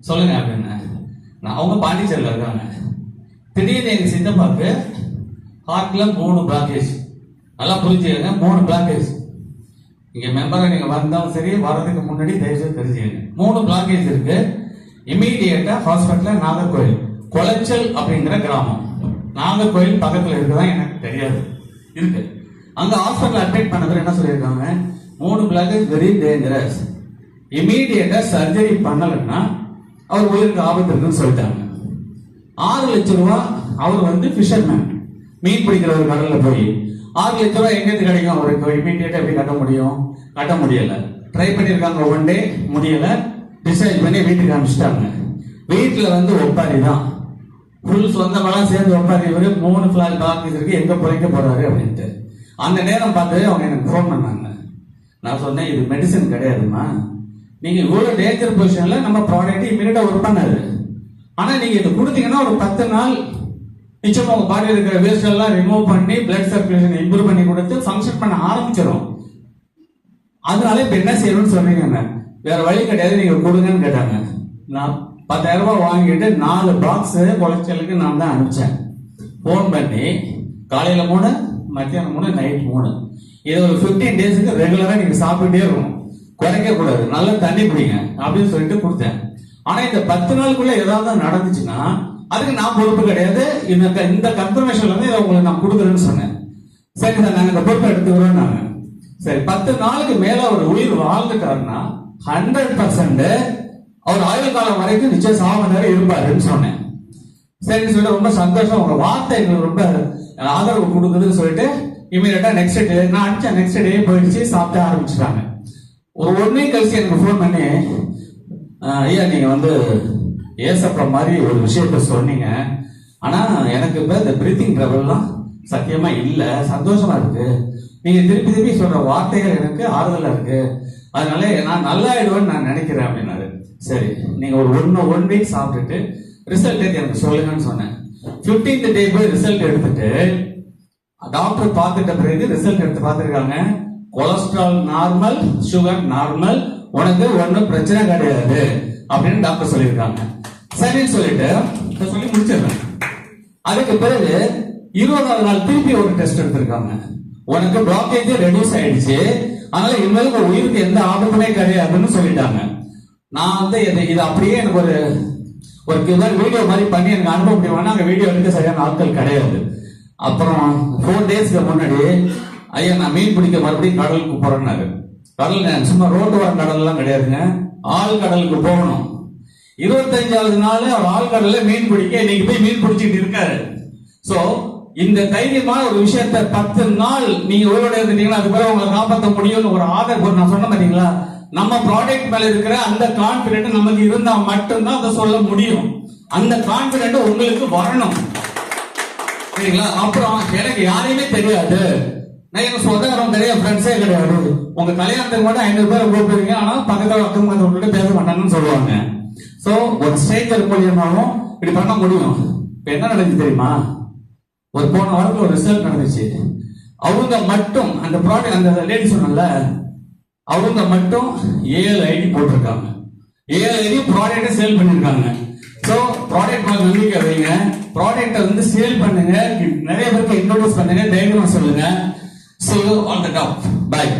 சொல்லுங்க அப்படின்னு. அவங்க பாண்டிச்சேரியில் இருக்காங்க. திடீர்னு எங்க சித்தப்பாக்கு ஹார்ட்ல 3 பிளாக்கேஜ். நல்லா புரிஞ்சுக்கங்க, 3 பிளாக்கேஜ். இங்க மெம்பரா நீங்க வந்தாலும் சரி, வரதுக்கு முன்னாடி தயவுசெய்து தெரிஞ்சுக்கங்க, 3 பிளாக்கேஜ் இருக்கு. இமீடியட்டா ஹாஸ்பிட்டல் நாகர்கோயில் கொளச்சல் அப்படிங்கிற கிராமம், நாகர்கோயில் பக்கத்துல இருக்குதான், எனக்கு தெரியாது இருக்கு. அங்க ஹாஸ்பிட்டல் அட்மிட் பண்ணது என்ன சொல்லியிருக்காங்க, 3 பிளாக்கேஜ் வெரி டேஞ்சரஸ், இமீடியட்டா சர்ஜரி பண்ணலன்னா அவர் உயிருக்கு ஆபத்து இருக்குன்னு சொல்லிட்டாங்க. 6 லட்சம் ரூபாய். அவர் ஃபிஷர்மேன், மீன் பிடிக்கிற ஒரு கடல்ல போய் 6 லட்சம் ரூபாய் எங்கேருந்து கிடைக்கும் அவருக்கு? இமீடியட்டா எப்படி கட்ட முடியும்? கட்ட முடியல. ட்ரை பண்ணிருக்காங்க, ஒன் டே முடியல, டிஸ்சார்ஜ் பண்ணி வீட்டுக்கு அனுப்பிச்சிட்டாங்க. வீட்டுல ஒப்பாரி தான், ஃபுல் சொந்தமெல்லாம் சேர்ந்து ஒப்பாரி. இவரு 3 பிளாக் டாக்டர்ஸ் இருக்கு, எங்க பொழைக்க போறாரு அப்படின்ட்டு. அந்த நேரம் பார்த்து அவங்க எனக்கு ஃபோன் பண்ணாங்க. நான் சொன்னேன், இது மெடிசன் கிடையாதுமா, நீங்க இவ்வளவு டேஞ்சர் பொசிஷன்ல நம்ம ப்ராடக்ட் இமீடியட்டா ஒர்க் பண்ணாது. ஆனா நீங்க இது கொடுத்தீங்கன்னா ஒரு 10 நாள் நிச்சயமா உங்க பாடியில் இருக்கிற வேஸ்ட் எல்லாம் ரிமூவ் பண்ணி பிளட் சர்க்குலேஷன் இம்ப்ரூவ் பண்ணி கொடுத்து ஃபங்க்ஷன் பண்ண ஆரம்பிச்சிடும். அதனால இப்ப என்ன செய்யணும்னு சொன்னீங்க, வேற வழி கிடையாது, நீங்க கொடுங்கன்னு கேட்டாங்க. நான் 10,000 ரூபாய் வாங்கிட்டு 4 பாக்ஸ் கொலைச்சலுக்கு நான் தான் அனுப்பிச்சேன். போன் பண்ணி காலையில 3, மத்தியானம் 3, நைட் 3. இது ஒரு 15 டேஸுக்கு ரெகுலரா நீங்க சாப்பிட்டே இருக்கணும், குறைக்க கூடாது, நல்ல தண்ணி குடிங்க அப்படின்னு சொல்லிட்டு கொடுத்தேன். ஆனா இந்த 10 நாளுக்குள்ள ஏதாவது நடந்துச்சுன்னா அதுக்கு நான் பொறுப்பு கிடையாது. இந்த கன்ஃபர்மேஷன்ல இதை உங்களுக்கு நான் கொடுக்குறேன்னு சொன்னேன். சரி சார், நாங்க இந்த பொறுப்பை எடுத்துக்கிறோம். நாங்க சரி 10 நாளுக்கு மேல அவர் உயிர் வாழ்ந்துட்டாருன்னா 100% அவர் ஆயுள் காலம் வரைக்கும் நிச்சயம் சாவணர் இருப்பாருன்னு சொன்னேன். சரி சொல்லிட்டு ரொம்ப சந்தோஷம், உங்க வார்த்தை எங்களுக்கு ரொம்ப ஆதரவு கொடுக்குதுன்னு சொல்லிட்டு இமீடியட்டா நெக்ஸ்ட் டே நான் அடிச்சேன். நெக்ஸ்ட் டே போயிடுச்சு, சாப்பிட ஆரம்பிச்சுட்டாங்க. ஒரு 1 வீக் கழிச்சு எனக்கு ஃபோன் பண்ணி, ஐயா நீங்க ஏசப்ப மாதிரி ஒரு விஷயத்த சொன்னீங்க, ஆனா எனக்கு இப்ப இந்த பிரீத்திங் ட்ரபிள்லாம் சத்தியமா இல்ல, சந்தோஷமா இருக்கு, நீங்க திருப்பி திருப்பி சொல்ற வார்த்தைகள் எனக்கு ஆறுதலா இருக்கு, அதனால நான் நல்லாயிடுவேன்னு நான் நினைக்கிறேன் அப்படின்னாரு. சரி நீங்க ஒரு 1 வீக் சாப்பிட்டுட்டு ரிசல்ட் எடுத்து எனக்கு சொல்லுங்கன்னு சொன்னேன். 15th டே போய் ரிசல்ட் எடுத்துட்டு டாக்டர் பார்த்துட்ட பிறகு ரிசல்ட் எடுத்து பார்த்துருக்காங்க, கொலஸ்ட்ரால் நார்மல், சுகர் நார்மல், உனக்கு ஒன்னும் பிரச்சனை கிடையாது அப்படின்னு டாக்டர் சொல்லியிருக்காங்க. சரின்னு சொல்லிட்டு சொல்லி முடிச்சிடுறேன். அதுக்கு பிறகு 20வது நாள் திருப்பி ஒரு டெஸ்ட் எடுத்திருக்காங்க, உனக்கு பிளாக்கேஜ் ரெடியூஸ் ஆயிடுச்சு, அதனால இனிமேல் உயிருக்கு எந்த ஆபத்துமே கிடையாதுன்னு சொல்லிட்டாங்க. நான் இது அப்படியே எனக்கு ஒரு வீடியோ மாதிரி பண்ணி எனக்கு அனுப்ப முடியுமானா அங்க வீடியோ எடுக்க சரியான ஆட்கள் கிடையாது. அப்புறம் 4 டேஸ்க்கு முன்னாடி ஐயா நான் மீன் பிடிக்க மறுபடியும் கடலுக்கு போறேன்னாரு. கடல் சும்மா ரோட்டு வர கடல் எல்லாம் கிடையாதுங்க, ஆள் கடலுக்கு போகணும். 25வது நாள் அவர் ஆள் கடல்ல மீன் பிடிக்க இன்னைக்கு போய் மீன் பிடிச்சிட்டு இருக்காரு. சோ இந்த தைரியமான ஒரு விஷயத்த 10 நாள் நீங்க உயிரோட இருந்தீங்கன்னா அது பிறகு உங்களை காப்பாற்ற முடியும்னு ஒரு ஆதரவு நான் சொன்ன பாத்தீங்களா. நம்ம ப்ராடக்ட் மேல இருக்கிற அந்த கான்பிடென்ட் நமக்கு இருந்தா மட்டும்தான் அதை சொல்ல முடியும். அந்த கான்பிடென்ட் உங்களுக்கு வரணும், சரிங்களா? அப்புறம் எனக்கு யாரையுமே தெரியாது, நான் எனக்கு சொந்தக்காரங்க கிடையாது, ஃப்ரெண்ட்ஸே கிடையாது. உங்க கல்யாணத்துக்கு மட்டும் 500 பேரை கூப்பிடுவீங்க, ஆனா பக்கத்துல அக்கம் பக்கத்துல பேச மாட்டாங்கன்னு சொல்லுவாங்க. சோ ஒரு ஸ்ட்ரேஞ்சர் மூலியமாவும் இப்படி பண்ண முடியும். இப்ப என்ன நடந்துச்சு தெரியுமா, ஒரு போன வாரத்துல ஒரு ரிசல்ட் நடந்துச்சு. அவங்க மட்டும் அந்த ப்ராடக்ட், அந்த லேடி சொன்னல, அவங்க மட்டும் 7 ஐடி போட்டிருக்காங்க, 7 ஐடி ப்ராடக்ட் சேல் பண்ணிருக்காங்க. சோ ப்ராடக்ட் மேல நம்பிக்கை வைங்க, ப்ராடக்ட் சேல் பண்ணுங்க, நிறைய பேருக்கு இன்ட்ரோடியூஸ் பண்ணுங்க, தைரியமா சொல்லுங்க. See you on the top. Bye.